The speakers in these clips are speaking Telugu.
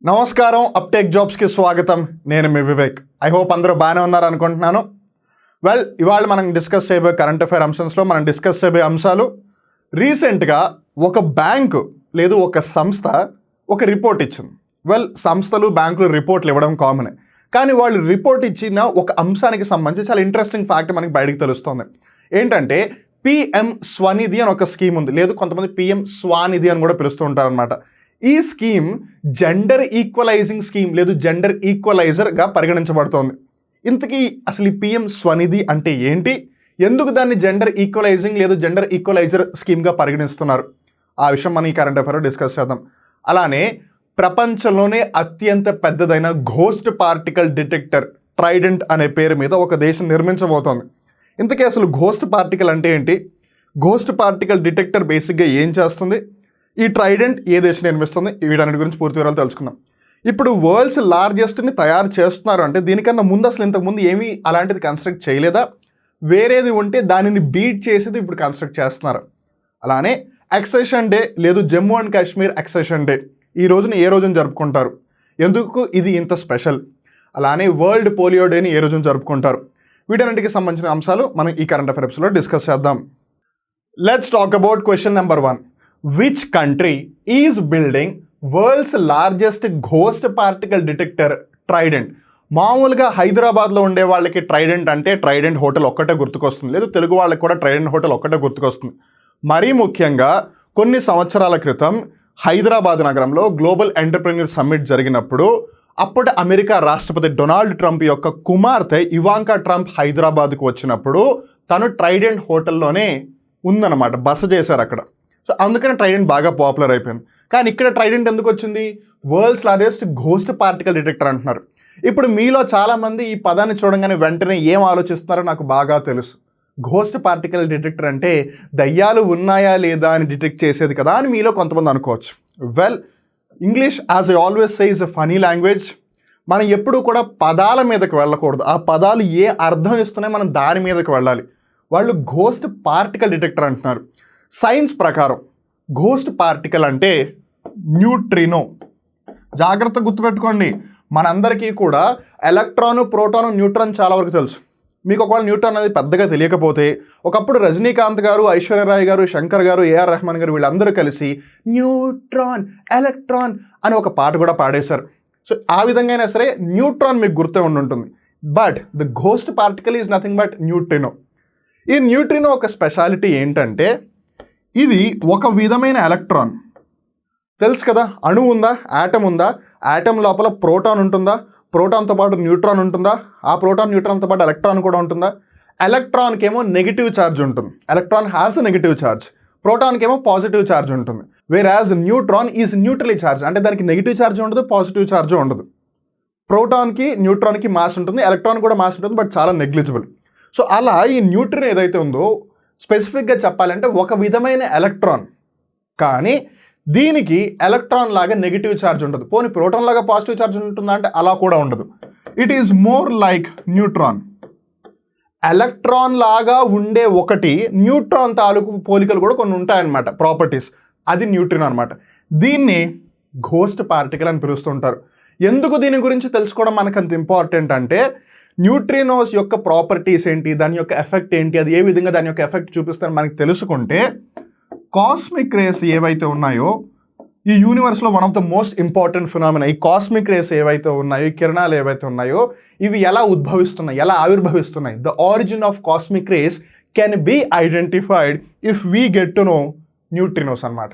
నమస్కారం అప్టేక్ జాబ్స్కి స్వాగతం. నేను మీ వివేక్. ఐ హోప్ అందరూ బాగానే ఉన్నారు అనుకుంటున్నాను. ఇవాళ మనం డిస్కస్ చేయబోయే కరెంట్ అఫైర్ అంశాల్లో మనం డిస్కస్ చేయబోయే అంశాలు రీసెంట్గా ఒక బ్యాంకు లేదు ఒక సంస్థ ఒక రిపోర్ట్ ఇచ్చింది. సంస్థలు బ్యాంకులు రిపోర్ట్లు ఇవ్వడం కామనే, కానీ వాళ్ళు రిపోర్ట్ ఇచ్చిన ఒక అంశానికి సంబంధించి చాలా ఇంట్రెస్టింగ్ ఫ్యాక్ట్ మనకి బయటకు తెలుస్తుంది. ఏంటంటే పిఎం స్వనిధి అని ఒక స్కీమ్ ఉంది, లేదు కొంతమంది పిఎం స్వానిధి అని కూడా పిలుస్తూ ఉంటారనమాట. ఈ స్కీమ్ జెండర్ ఈక్వలైజింగ్ స్కీమ్ లేదు జెండర్ ఈక్వలైజర్గా పరిగణించబడుతోంది. ఇంతకీ అసలు ఈ పిఎం స్వనిధి అంటే ఏంటి, ఎందుకు దాన్ని జెండర్ ఈక్వలైజింగ్ లేదు జెండర్ ఈక్వలైజర్ స్కీమ్గా పరిగణిస్తున్నారు, ఆ విషయం మనం ఈ కరెంట్ అఫైర్ డిస్కస్ చేద్దాం. అలానే ప్రపంచంలోనే అత్యంత పెద్దదైన ఘోస్ట్ పార్టికల్ డిటెక్టర్ ట్రైడెంట్ అనే పేరు మీద ఒక దేశం నిర్మించబోతోంది. ఇంతకీ అసలు ఘోస్ట్ పార్టికల్ అంటే ఏంటి, ఘోస్ట్ పార్టికల్ డిటెక్టర్ బేసిక్గా ఏం చేస్తుంది, ఈ ట్రైడెంట్ ఏ దేశం నిర్మిస్తుంది, వీటన్నిటి గురించి పూర్తి వివరాలు తెలుసుకుందాం. ఇప్పుడు వరల్డ్స్ లార్జెస్ట్ని తయారు చేస్తున్నారు అంటే దీనికన్నా ముందు అసలు ఇంతకుముందు ఏమీ అలాంటిది కన్స్ట్రక్ట్ చేయలేదా, వేరేది ఉంటే దానిని బీట్ చేసేది ఇప్పుడు కన్స్ట్రక్ట్ చేస్తున్నారు. అలానే ఎక్సెషన్ డే లేదు జమ్మూ అండ్ కాశ్మీర్ ఎక్సెషన్ డే ఈ రోజున ఏ రోజున జరుపుకుంటారు, ఎందుకు ఇది ఇంత స్పెషల్, అలానే వరల్డ్ పోలియో డేని ఏ రోజున జరుపుకుంటారు, వీటన్నిటికి సంబంధించిన అంశాలు మనం ఈ కరెంట్ అఫైర్స్లో డిస్కస్ చేద్దాం. Let's talk about question number 1. Which country is building world's largest ghost particle detector Trident? మామూలుగా హైదరాబాద్లో ఉండే వాళ్ళకి ట్రైడెంట్ అంటే ట్రైడెంట్ హోటల్ ఒక్కటే గుర్తుకొస్తుంది, లేదు తెలుగు వాళ్ళకి కూడా ట్రైడెంట్ హోటల్ ఒక్కటే గుర్తుకొస్తుంది. మరీ ముఖ్యంగా కొన్ని సంవత్సరాల క్రితం హైదరాబాద్ నగరంలో గ్లోబల్ ఎంటర్ప్రెన్యూర్ సమ్మిట్ జరిగినప్పుడు అప్పటి అమెరికా రాష్ట్రపతి డొనాల్డ్ ట్రంప్ యొక్క కుమార్తె ఇవాంకా ట్రంప్ హైదరాబాద్కు వచ్చినప్పుడు తను ట్రైడెంట్ హోటల్లోనే ఉందన్నమాట, బస చేశారు అక్కడ. సో అందుకని ట్రైడెంట్ బాగా పాపులర్ అయిపోయింది. కానీ ఇక్కడ ట్రైడెంట్ ఎందుకు వచ్చింది, world's largest ghost particle detector అంటున్నారు. ఇప్పుడు మీలో చాలామంది ఈ పదాన్ని చూడంగానే వెంటనే ఏం ఆలోచిస్తున్నారో నాకు బాగా తెలుసు. ఘోస్ట్ పార్టికల్ డిటెక్టర్ అంటే దయ్యాలు ఉన్నాయా లేదా అని డిటెక్ట్ చేసేది కదా అని మీలో కొంతమంది అనుకోవచ్చు. English as I always say is a funny language. మనం ఎప్పుడూ కూడా పదాల మీదకి వెళ్ళకూడదు, ఆ పదాలు ఏ అర్థం ఇస్తున్నాయి మనం దాని మీదకి వెళ్ళాలి. వాళ్ళు ఘోస్ట్ పార్టికల్ డిటెక్టర్ అంటున్నారు. సైన్స్ ప్రకారం ఘోస్ట్ పార్టికల్ అంటే న్యూట్రినో. జాగ్రత్త గుర్తుపెట్టుకోండి, మనందరికీ కూడా ఎలక్ట్రాను ప్రోటాను న్యూట్రాన్ చాలా వరకు తెలుసు. మీకు ఒకవేళ న్యూట్రాన్ అనేది పెద్దగా తెలియకపోతే ఒకప్పుడు రజనీకాంత్ గారు, ఐశ్వర్యరాయ్ గారు, శంకర్ గారు, ఏఆర్ రెహమాన్ గారు వీళ్ళందరూ కలిసి న్యూట్రాన్ ఎలక్ట్రాన్ అని ఒక పాట కూడా పాడేశారు. సో ఆ విధంగా అయినా సరే న్యూట్రాన్ మీకు గుర్తే ఉంటుంది. But the ghost particle is nothing but neutrino. ఈ న్యూట్రినో ఒక స్పెషాలిటీ ఏంటంటే ఇది ఒక విధమైన ఎలక్ట్రాన్. తెలుసు కదా, అణువు ఉందా, యాటమ్ ఉందా, యాటమ్ లోపల ప్రోటాన్ ఉంటుందా, ప్రోటాన్తో పాటు న్యూట్రాన్ ఉంటుందా, ఆ ప్రోటాన్ న్యూట్రాన్తో పాటు ఎలక్ట్రాన్ కూడా ఉంటుందా. ఎలక్ట్రాన్కి ఏమో నెగిటివ్ ఛార్జ్ ఉంటుంది, electron has a negative charge. ప్రోటాన్కి ఏమో పాజిటివ్ ఛార్జ్ ఉంటుంది. Whereas neutron is neutrally charge, అంటే దానికి నెగిటివ్ ఛార్జ్ ఉండదు, పాజిటివ్ ఛార్జ్ ఉండదు. ప్రోటాన్కి న్యూట్రాన్కి మాస్ ఉంటుంది, ఎలక్ట్రాన్ కూడా మాస్ ఉంటుంది, బట్ చాలా నెగ్లిజిబుల్. సో అలా ఈ న్యూట్రిన్ ఏదైతే ఉందో స్పెసిఫిక్గా చెప్పాలంటే ఒక విధమైన ఎలక్ట్రాన్, కానీ దీనికి ఎలక్ట్రాన్ లాగా నెగిటివ్ ఛార్జ్ ఉండదు. పోనీ ప్రోటాన్ లాగా పాజిటివ్ ఛార్జ్ ఉంటుందా అంటే అలా కూడా ఉండదు. It is more like neutron. Electron లాగా ఉండే ఒకటి న్యూట్రాన్ తాలూకు పోలికలు కూడా కొన్ని ఉంటాయన్నమాట, ప్రాపర్టీస్. అది న్యూట్రిన్ అనమాట. దీన్ని ఘోస్ట్ పార్టికల్ అని పిలుస్తుంటారు. ఎందుకు దీని గురించి తెలుసుకోవడం మనకు అంత ఇంపార్టెంట్ అంటే న్యూట్రినోస్ యొక్క ప్రాపర్టీస్ ఏంటి, దాని యొక్క ఎఫెక్ట్ ఏంటి, అది ఏ విధంగా దాని యొక్క ఎఫెక్ట్ చూపిస్తారని మనకి తెలుసుకుంటే కాస్మిక్ రేస్ ఏవైతే ఉన్నాయో ఈ యూనివర్స్లో one of the most important phenomena, ఈ కాస్మిక్ రేస్ ఏవైతే ఉన్నాయో, ఈ కిరణాలు ఏవైతే ఉన్నాయో ఇవి ఎలా ఉద్భవిస్తున్నాయి, ఎలా ఆవిర్భవిస్తున్నాయి. The origin of cosmic rays can be identified if we get to know neutrinos అనమాట.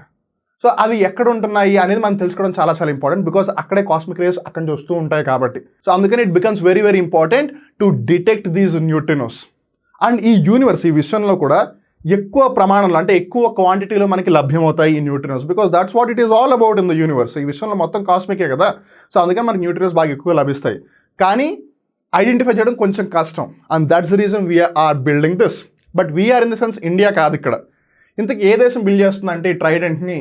సో అవి ఎక్కడ ఉంటున్నాయి అనేది మనం తెలుసుకోవడం చాలా చాలా ఇంపార్టెంట్, బికాస్ అక్కడే కాస్మిక్ రేస్ అక్కడి నుంచి వస్తూ ఉంటాయి కాబట్టి. సో అందుకని it becomes very very important to detect these neutrinos. And ఈ యూనివర్స్, ఈ విషయంలో కూడా ఎక్కువ ప్రమాణంలో అంటే ఎక్కువ క్వాంటిటీలో మనకి లభ్యమవుతాయి ఈ neutrinos, because that's what it is all about in the universe. ఈ విషయంలో మొత్తం కాస్మికే కదా. సో అందుకని మనకి న్యూట్రినోస్ బాగా ఎక్కువ లభిస్తాయి, కానీ ఐడెంటిఫై చేయడం కొంచెం కష్టం. And that's the reason we're building this. But we're in the sense India కాదు ఇక్కడ. ఇంతకు ఏ దేశం బిల్డ్ చేస్తుందంటే ఈ ట్రైడెంట్ని?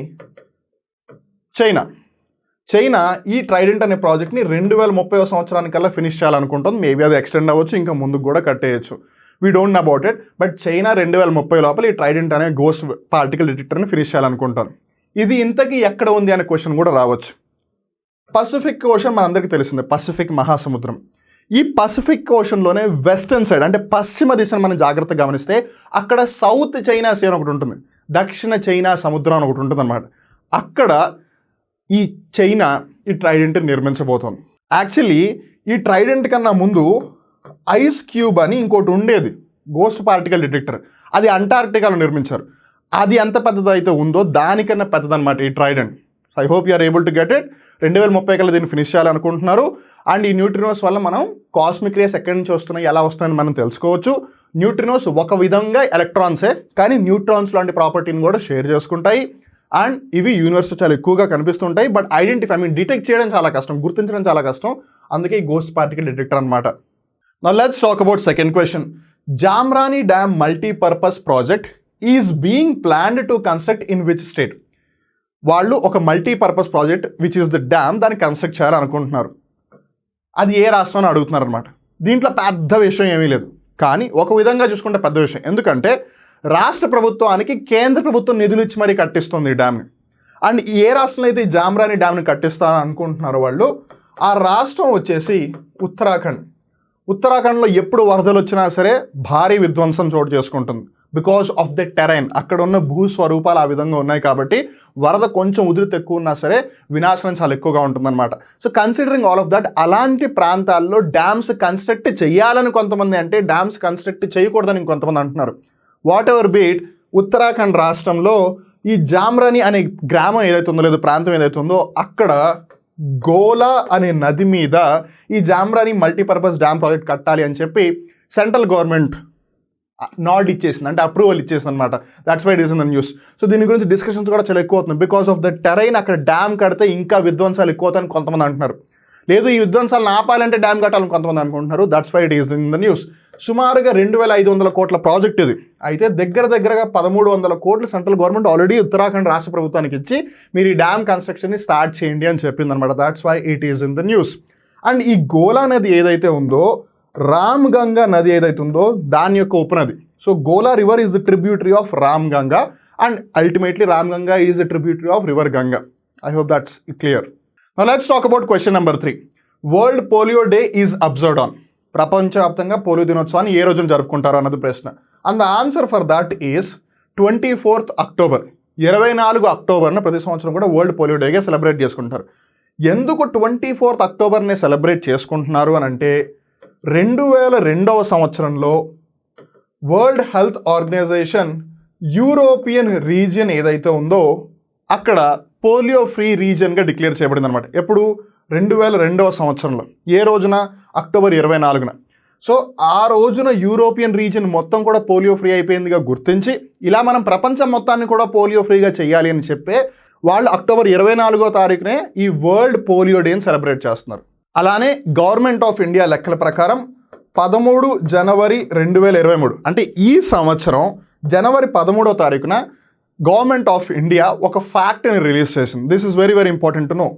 చైనా ఈ ట్రైడెంట్ అనే ప్రాజెక్ట్ని 2030 సంవత్సరానికల్లా ఫినిష్ చేయాలనుకుంటుంది. మేబీ అది ఎక్స్టెండ్ అవ్వచ్చు, ఇంకా ముందుకు కూడా కట్టేయచ్చు. We don't know about it. But China 2030 లోపల ఈ ట్రైడెంట్ అనే ఘోస్ట్ పార్టికల్ డిటెక్టర్ని ఫినిష్ చేయాలనుకుంటాను. ఇది ఇంతకీ ఎక్కడ ఉంది అనే క్వశ్చన్ కూడా రావచ్చు. పసిఫిక్ ఓషన్ మనందరికీ తెలిసిందే, పసిఫిక్ మహాసముద్రం. ఈ పసిఫిక్ ఓషన్లోనే వెస్టర్న్ సైడ్ అంటే పశ్చిమ దిశను మనం జాగ్రత్తగా గమనిస్తే అక్కడ సౌత్ చైనా సీ అని ఒకటి ఉంటుంది, దక్షిణ చైనా సముద్రం అని ఒకటి ఉంటుంది అనమాట. అక్కడ ఈ చైనా ఈ ట్రైడెంట్ నిర్మించబోతోంది. యాక్చువల్లీ ఈ ట్రైడెంట్ కన్నా ముందు ఐస్ క్యూబ్ అని ఇంకోటి ఉండేది, గోస్ట్ పార్టికల్ డిటెక్టర్. అది అంటార్క్టికాలో నిర్మించారు. అది ఎంత పెద్దది అయితే ఉందో దానికన్నా పెద్దదన్నమాట ఈ trident. I hope you are able to get it. 2030 కల్లా దీన్ని ఫినిష్ చేయాలనుకుంటున్నారు. అండ్ ఈ న్యూట్రినోస్ వల్ల మనం కాస్మిక్ రేస్ ఎక్కడి నుంచి వస్తున్నాయి, ఎలా వస్తున్నాయని మనం తెలుసుకోవచ్చు. న్యూట్రినోస్ ఒక విధంగా ఎలక్ట్రాన్సే, కానీ న్యూట్రాన్స్ లాంటి ప్రాపర్టీని కూడా షేర్ చేసుకుంటాయి. అండ్ ఇవి యూనివర్స్లో చాలా ఎక్కువగా కనిపిస్తుంటాయి. బట్ డిటెక్ట్ చేయడం చాలా కష్టం, గుర్తించడం చాలా కష్టం. అందుకే ఈ గోస్ట్ పార్టికల్ డిటెక్టర్ అనమాట. Now let's talk about second question. Jamrani dam multipurpose project is being planned to construct in which state? వాళ్ళు ఒక multipurpose project which is the dam దాన్ని కన్స్ట్రక్ట్ చేయాలనుకుంటున్నారు. అది ఏ రాష్ట్రం అని అడుగుతున్నారు అనమాట. దీంట్లో పెద్ద విషయం ఏమీ లేదు, కానీ ఒక విధంగా చూసుకుంటే పెద్ద విషయం. ఎందుకంటే రాష్ట్ర ప్రభుత్వానికి కేంద్ర ప్రభుత్వం నిధులు ఇచ్చి మరీ కట్టిస్తుంది ఈ డ్యామ్ని. అండ్ ఏ రాష్ట్రంలో అయితే ఈ జామ్రానీ డ్యామ్ని కట్టిస్తారని అనుకుంటున్నారో వాళ్ళు, ఆ రాష్ట్రం వచ్చేసి ఉత్తరాఖండ్. ఉత్తరాఖండ్లో ఎప్పుడు వరదలు వచ్చినా సరే భారీ విధ్వంసం చోటు చేసుకుంటుంది. బికాస్ ఆఫ్ ద టెరైన్, అక్కడ ఉన్న భూస్వరూపాలు ఆ విధంగా ఉన్నాయి కాబట్టి వరద కొంచెం ఉధృతి ఎక్కువ ఉన్నా సరే వినాశనం చాలా ఎక్కువగా ఉంటుందన్నమాట. So considering all of that, అలాంటి ప్రాంతాల్లో డ్యామ్స్ కన్స్ట్రక్ట్ చేయాలని కొంతమంది అంటే, డ్యామ్స్ కన్స్ట్రక్ట్ చేయకూడదని ఇంకొంతమంది అంటున్నారు. వాట్ ఎవర్ బీట్, ఉత్తరాఖండ్ రాష్ట్రంలో ఈ జామ్రానీ అనే గ్రామం ఏదైతే ఉందో, లేదా ప్రాంతం ఏదైతే ఉందో, అక్కడ గోలా అనే నది మీద ఈ జామ్రానీ మల్టీపర్పస్ డ్యామ్ ప్రాజెక్ట్ కట్టాలి అని చెప్పి సెంట్రల్ గవర్నమెంట్ నాడ్ ఇచ్చేసింది, అంటే అప్రూవల్ ఇచ్చేసింది అనమాట. That's why it is in the news. So దీని గురించి డిస్కషన్స్ కూడా చాలా ఎక్కువ అవుతుంది. బికాస్ ఆఫ్ ద టెరైన్, అక్కడ డ్యామ్ కడితే ఇంకా విధ్వంసాలు ఎక్కువ అవుతాయని కొంతమంది అంటున్నారు. లేదు, ఈ విధ్వంసాలను ఆపాలంటే డ్యామ్ కట్టాలని కొంతమంది అనుకుంటున్నారు. That's why it is in the news. సుమారుగా 2500 కోట్ల ప్రాజెక్ట్ ఇది. అయితే దగ్గరగా 1300 కోట్లు సెంట్రల్ గవర్నమెంట్ ఆల్రెడీ ఉత్తరాఖండ్ రాష్ట్ర ప్రభుత్వానికి ఇచ్చి మీరు ఈ డ్యామ్ కన్స్ట్రక్షన్ని స్టార్ట్ చేయండి అని చెప్పింది అనమాట. That's why it is in the news. And ఈ గోలా నది ఏదైతే ఉందో, రామ్ గంగా నది ఏదైతే ఉందో దాని యొక్క ఉపనది. So Gola river is the tributary of Ram Ganga, and ultimately Ram Ganga is the tributary of river Ganga. I hope that's clear. Now let's talk about question number 3. World polio day is observed on. ప్రపంచవ్యాప్తంగా పోలియో దినోత్సవాన్ని ఏ రోజున జరుపుకుంటారు అన్నది ప్రశ్న. And the answer for that is 24th October. 24 అక్టోబర్న ప్రతి సంవత్సరం కూడా వరల్డ్ పోలియో డేగా సెలబ్రేట్ చేసుకుంటారు. ఎందుకు 24th అక్టోబర్ని సెలబ్రేట్ చేసుకుంటున్నారు అని అంటే, 2002వ సంవత్సరంలో World Health Organization European region ఏదైతే ఉందో అక్కడ పోలియో ఫ్రీ రీజియన్గా డిక్లేర్ చేయబడింది అనమాట. ఎప్పుడు? 2002వ సంవత్సరంలో. ఏ రోజున? October 24న. సో ఆ రోజున యూరోపియన్ రీజియన్ మొత్తం కూడా పోలియో ఫ్రీ అయిపోయిందిగా గుర్తించి, ఇలా మనం ప్రపంచం మొత్తాన్ని కూడా పోలియో ఫ్రీగా చేయాలి అని చెప్పే వాళ్ళు October 24వ తారీఖునే ఈ వరల్డ్ పోలియో డేని సెలబ్రేట్ చేస్తున్నారు. అలానే గవర్నమెంట్ ఆఫ్ ఇండియా లెక్కల ప్రకారం 13 జనవరి 2023, అంటే ఈ సంవత్సరం జనవరి 13వ తారీఖున గవర్నమెంట్ ఆఫ్ ఇండియా ఒక ఫ్యాక్ట్ని రిలీజ్ చేసింది. This is very very important to know.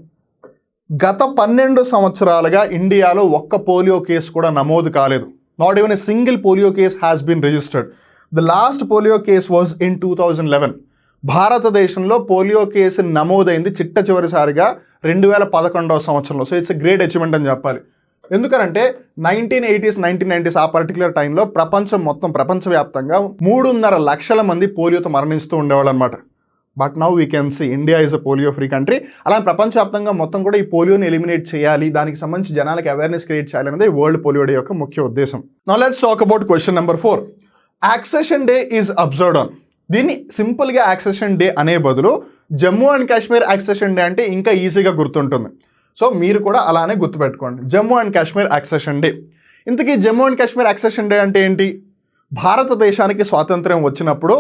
గత 12 సంవత్సరాలుగా ఇండియాలో ఒక్క పోలియో కేసు కూడా నమోదు కాలేదు. Not even a single polio case has been registered. The last polio case was in 2011. భారతదేశంలో పోలియో కేసు నమోదైంది చిట్ట చివరిసారిగా 2011వ సంవత్సరంలో. So it's a great achievement అని చెప్పాలి. ఎందుకనంటే 1980s 1990s ఆ పర్టికులర్ టైంలో ప్రపంచవ్యాప్తంగా 3.5 లక్షల మంది పోలియోతో మరణిస్తూ ఉండేవాళ్ళు అనమాట. But now we can see India is a polio free country. అలా ప్రపంచవ్యాప్తంగా మొత్తం కూడా ఈ పోలియోని ఎలిమినేట్ చేయాలి, దానికి సంబంధించి జనాలకు అవేర్నెస్ క్రియేట్ చేయాలి అనేది వరల్డ్ పోలియో డే యొక్క ముఖ్య ఉద్దేశం. Now let's talk about question number 4. Accession day is observed on. దీన్ని సింపుల్గా యాక్సెషన్ డే అనే బదులు Jammu and Kashmir accession day అంటే ఇంకా ఈజీగా గుర్తుంటుంది. సో మీరు కూడా అలానే గుర్తుపెట్టుకోండి, Jammu and Kashmir accession day. ఇంతకీ Jammu and Kashmir accession day అంటే ఏంటి? భారతదేశానికి స్వాతంత్ర్యం వచ్చినప్పుడు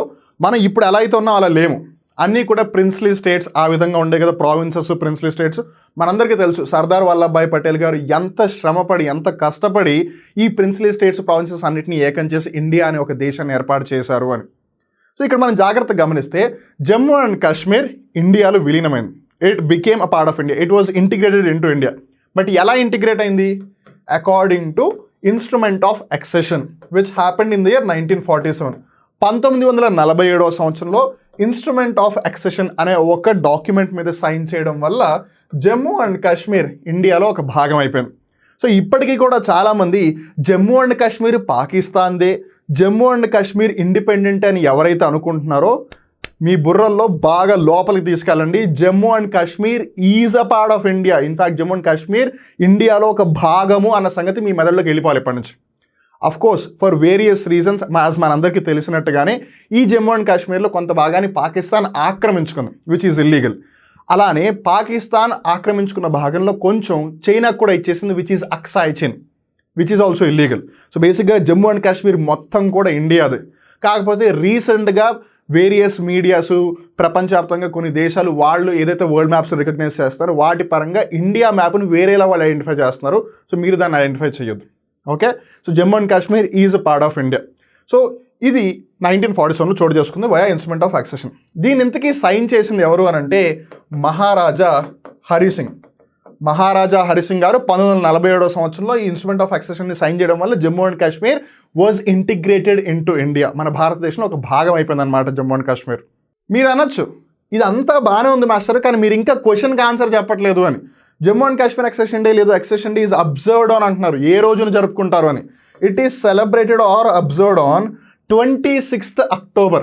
మనం ఇప్పుడు ఎలా అయితే ఉన్నామో అలా లేము. అన్నీ కూడా ప్రిన్స్లీ స్టేట్స్ ఆ విధంగా ఉండే కదా, ప్రావిన్సెస్, ప్రిన్స్లీ స్టేట్స్. మనందరికీ తెలుసు సర్దార్ వల్లభాయ్ పటేల్ గారు ఎంత శ్రమపడి, ఎంత కష్టపడి ఈ ప్రిన్స్లీ స్టేట్స్, ప్రావిన్సెస్ అన్నింటినీ ఏకం చేసి ఇండియా అనే ఒక దేశాన్ని ఏర్పాటు చేశారు అని. సో ఇక్కడ మనం జాగ్రత్తగా గమనిస్తే జమ్మూ అండ్ కాశ్మీర్ ఇండియాలో విలీనమైంది. It became a part of India. It was integrated in to India. But ఎలా ఇంటిగ్రేట్ అయింది? According to instrument of accession which happened in the year 1947. 1947వ సంవత్సరంలో ఇన్స్ట్రుమెంట్ ఆఫ్ అక్సెషన్ అనే ఒక డాక్యుమెంట్ మీద సైన్ చేయడం వల్ల జమ్మూ అండ్ కాశ్మీర్ ఇండియాలో ఒక భాగం అయిపోయింది. సో ఇప్పటికీ కూడా చాలామంది జమ్మూ అండ్ కాశ్మీర్ పాకిస్తాన్దే, జమ్మూ అండ్ కాశ్మీర్ ఇండిపెండెంట్ అని ఎవరైతే అనుకుంటున్నారో మీ బుర్రల్లో బాగా లోపలికి తీసుకెళ్ళండి. Jammu and Kashmir is a part of India. In fact Jammu and Kashmir ఇండియాలో ఒక భాగము అన్న సంగతి మీ మెదడులోకి వెళ్ళిపోవాలి ఇప్పటి నుంచి. Of course for various reasons మనందరికీ తెలిసినట్టుగానే ఈ జమ్మూ అండ్ కాశ్మీర్లో కొంత భాగాన్ని పాకిస్తాన్ ఆక్రమించుకుంది, విచ్ ఈజ్ ఇల్లీగల్. అలానే పాకిస్తాన్ ఆక్రమించుకున్న భాగంలో కొంచెం చైనాకు కూడా ఇచ్చేసింది, విచ్ ఈజ్ అక్సాయ్ చిన్, which is also illegal. So బేసిక్గా జమ్మూ అండ్ కాశ్మీర్ మొత్తం కూడా ఇండియాదే. కాకపోతే రీసెంట్గా వేరియస్ మీడియాసు ప్రపంచవ్యాప్తంగా కొన్ని దేశాలు వాళ్ళు ఏదైతే వరల్డ్ మ్యాప్స్ రికగ్నైజ్ చేస్తారో వాటి పరంగా ఇండియా మ్యాప్ను వేరేలా వాళ్ళు ఐడెంటిఫై చేస్తున్నారు. సో మీరు దాన్ని ఐడెంటిఫై చేయొద్దు. Okay, so Jammu and Kashmir is a part of India. So ఇది 1947లో చోటు చేసుకుంది వయా ఇన్స్ట్రుమెంట్ ఆఫ్ యాక్సెషన్. దీని ఇంతకీ సైన్ చేసింది ఎవరు అని అంటే మహారాజా హరిసింగ్. మహారాజా హరిసింగ్ గారు 1947వ సంవత్సరంలో ఈ ఇన్స్ట్రుమెంట్ ఆఫ్ యాక్సెషన్ని సైన్ చేయడం వల్ల Jammu and Kashmir was integrated into India. మన భారతదేశంలో ఒక భాగం అయిపోయింది అనమాట జమ్మూ అండ్ కాశ్మీర్. మీరు అనొచ్చు ఇదంతా బాగానే ఉంది మాస్టర్, కానీ మీరు ఇంకా క్వశ్చన్కి ఆన్సర్ చెప్పట్లేదు అని. Jammu and Kashmir accession day లేదు, accession day is observed on అంటున్నారు. ఏ రోజున జరుపుకుంటారు అని. It is celebrated or observed on 26th October.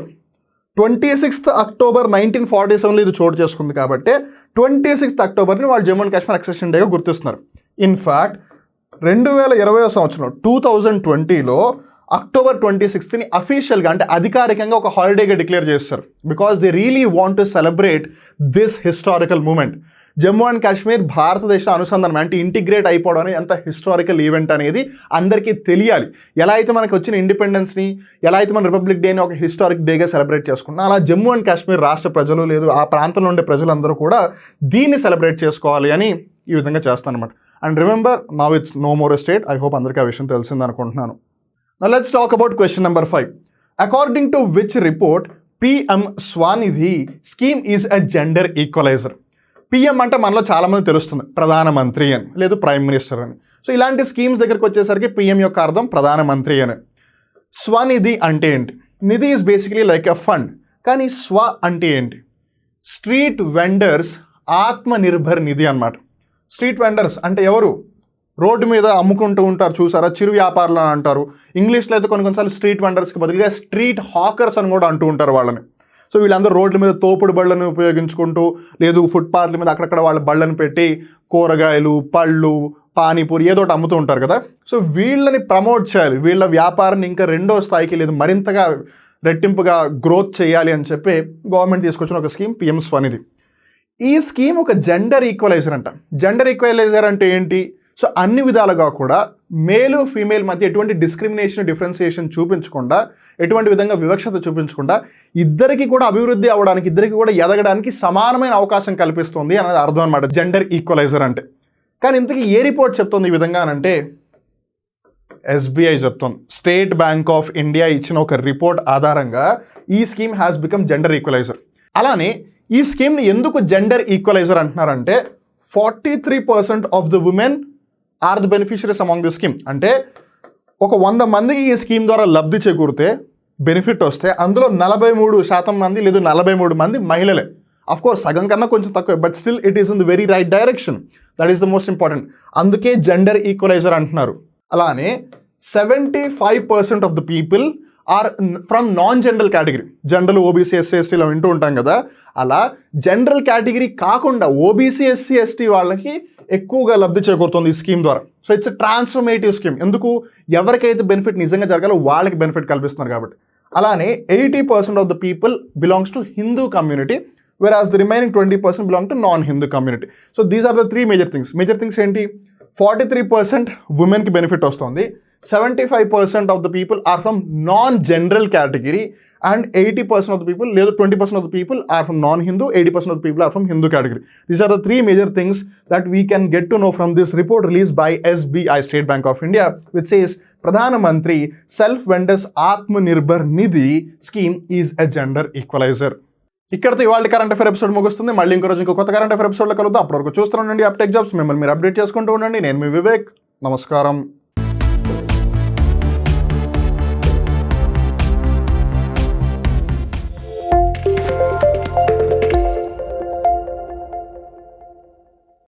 26th October 1947లో ఇది చోటు చేసుకుంది కాబట్టి 26th Octoberని వాళ్ళు జమ్మూ అండ్ కాశ్మీర్ యాక్సెషన్ డేగా గుర్తిస్తున్నారు. ఇన్ఫ్యాక్ట్ 2020 సంవత్సరం 2020లో October 26th అఫీషియల్గా అంటే అధికారికంగా ఒక హాలిడేగా డిక్లేర్ చేస్తారు. Because they really want to celebrate this historical moment. Jammu and Kashmir భారతదేశ అనుసంధానం అంటే ఇంటిగ్రేట్ అయిపోవడం అనేది ఎంత హిస్టారికల్ ఈవెంట్ అనేది అందరికీ తెలియాలి. ఎలా అయితే మనకు వచ్చిన ఇండిపెండెన్స్ని, ఎలా అయితే మన రిపబ్లిక్ డేని ఒక హిస్టారిక్ డేగా సెలబ్రేట్ చేసుకుంటున్నాం, అలా జమ్మూ అండ్ కాశ్మీర్ రాష్ట్ర ప్రజలు లేదు ఆ ప్రాంతంలో ఉండే ప్రజలందరూ కూడా దీన్ని సెలబ్రేట్ చేసుకోవాలి అని ఈ విధంగా చేస్తానమాట. And remember now it's no more a state. I hope అందరికీ ఆ విషయం తెలిసింది అనుకుంటున్నాను. Now let's talk about question number 5. According to which report PM Swanidhi scheme is a gender equalizer? PM అంటే మనలో చాలామంది తెలుస్తుంది ప్రధానమంత్రి అని లేదు ప్రైమ్ మినిస్టర్ అని. సో ఇలాంటి స్కీమ్స్ దగ్గరికి వచ్చేసరికి PM యొక్క అర్థం ప్రధానమంత్రి అని. స్వనిధి అంటే ఏంటి? Nidhi is basically like a fund. కానీ స్వ అంటే ఏంటి? స్ట్రీట్ వెండర్స్ ఆత్మనిర్భర్ నిధి అన్నమాట. స్ట్రీట్ వెండర్స్ అంటే ఎవరు? రోడ్డు మీద అమ్ముకుంటూ ఉంటారు చూసారా, చిరు వ్యాపారులు అని అంటారు. ఇంగ్లీష్లో అయితే కొన్నిసార్లు స్ట్రీట్ వెండర్స్కి బదులుగా స్ట్రీట్ హాకర్స్ అని కూడా అంటూ ఉంటారు వాళ్ళని. సో వీళ్ళందరూ రోడ్ల మీద తోపుడు బళ్ళను ఉపయోగించుకుంటూ లేదు ఫుట్పాత్ల మీద అక్కడక్కడ వాళ్ళ బళ్ళను పెట్టి కూరగాయలు, పళ్ళు, పానీపూరి ఏదో ఒకటి అమ్ముతూ ఉంటారు కదా. సో వీళ్ళని ప్రమోట్ చేయాలి, వీళ్ళ వ్యాపారాన్ని ఇంకా రెండో స్థాయికి లేదు మరింతగా రెట్టింపుగా గ్రోత్ చేయాలి అని చెప్పి గవర్నమెంట్ తీసుకొచ్చిన ఒక స్కీమ్ PM స్వనిధి. ఈ స్కీమ్ ఒక జెండర్ ఈక్వలైజర్ అంట. జెండర్ ఈక్వలైజర్ అంటే ఏంటి? సో అన్ని విధాలుగా కూడా మేలు ఫీమేల్ మధ్య ఎటువంటి డిస్క్రిమినేషన్ డిఫరెన్సియేషన్ చూపించకుండా, ఎటువంటి విధంగా వివక్షత చూపించకుండా ఇద్దరికి కూడా అభివృద్ధి అవ్వడానికి, ఇద్దరికి కూడా ఎదగడానికి సమానమైన అవకాశం కల్పిస్తుంది అనేది అర్థం అనమాట జెండర్ ఈక్వలైజర్ అంటే. కానీ ఇంతకీ ఏ రిపోర్ట్ చెప్తుంది ఈ విధంగా అంటే SBI చెప్తుంది. స్టేట్ బ్యాంక్ ఆఫ్ ఇండియా ఇచ్చిన ఒక రిపోర్ట్ ఆధారంగా ఈ scheme has become gender equaliser. అలానే ఈ స్కీమ్ని ఎందుకు జెండర్ ఈక్వలైజర్ అంటున్నారంటే 43% of the women are the beneficiaries among the scheme. అంటే ఒక 100 మందికి ఈ స్కీమ్ ద్వారా లబ్ధి చేకూరితే బెనిఫిట్ వస్తే అందులో 43% మంది లేదు 43 మంది మహిళలే. అఫ్ కోర్స్ సగం కన్నా కొంచెం తక్కువ, but still it is in the very right direction. That is the most important. అందుకే జెండర్ ఈక్వలైజర్ అంటున్నారు. అలానే 75% of the people are from non general category. General OBC SC ST ఇలా వింటూ ఉంటాం కదా, అలా జనరల్ కేటగిరీ కాకుండా OBC SC ST వాళ్ళకి ఎక్కువగా లబ్ధి చేకూరుతుంది ఈ స్కీమ్ ద్వారా. So it's a transformative scheme. ఎందుకు? ఎవరికైతే బెనిఫిట్ నిజంగా జరగాలో వాళ్ళకి బెనిఫిట్ కల్పిస్తున్నారు కాబట్టి. అలానే 80% of the people belongs to Hindu community, whereas the remaining 20% belong to non-Hindu community. So these are the three major things. Major things ఏంటి? 43% womenకి బెనిఫిట్ వస్తుంది, 75% of the people are from non-general category, and 80% of the people, లేదా 20% of the people are from non-Hindu, 80% of the people are from Hindu category. These are the three major things that we can get to know from this report released by SBI, State Bank of India, which says Pradhana Mantri Self Vendors Atmanirbhar Nidhi scheme is a gender equalizer. ఇక్కడతో ఇవాళ కరెంట్ అఫేర్ ఎపిసోడ్ ముగుస్తుంది. మళ్ళీ ఇంకో రోజు ఇంకో కొత్త కరెంట్ అఫేర్ ఎపిసోడ్లో కలుద్దాం. అప్పటివరకు చూస్తూ ఉండండి అప్టెక్ జాబ్స్. మిమ్మల్ని మీరు అప్డేట్ చేసుకుంటూ ఉండండి. నేను మీ వివేక్. నమస్కారం.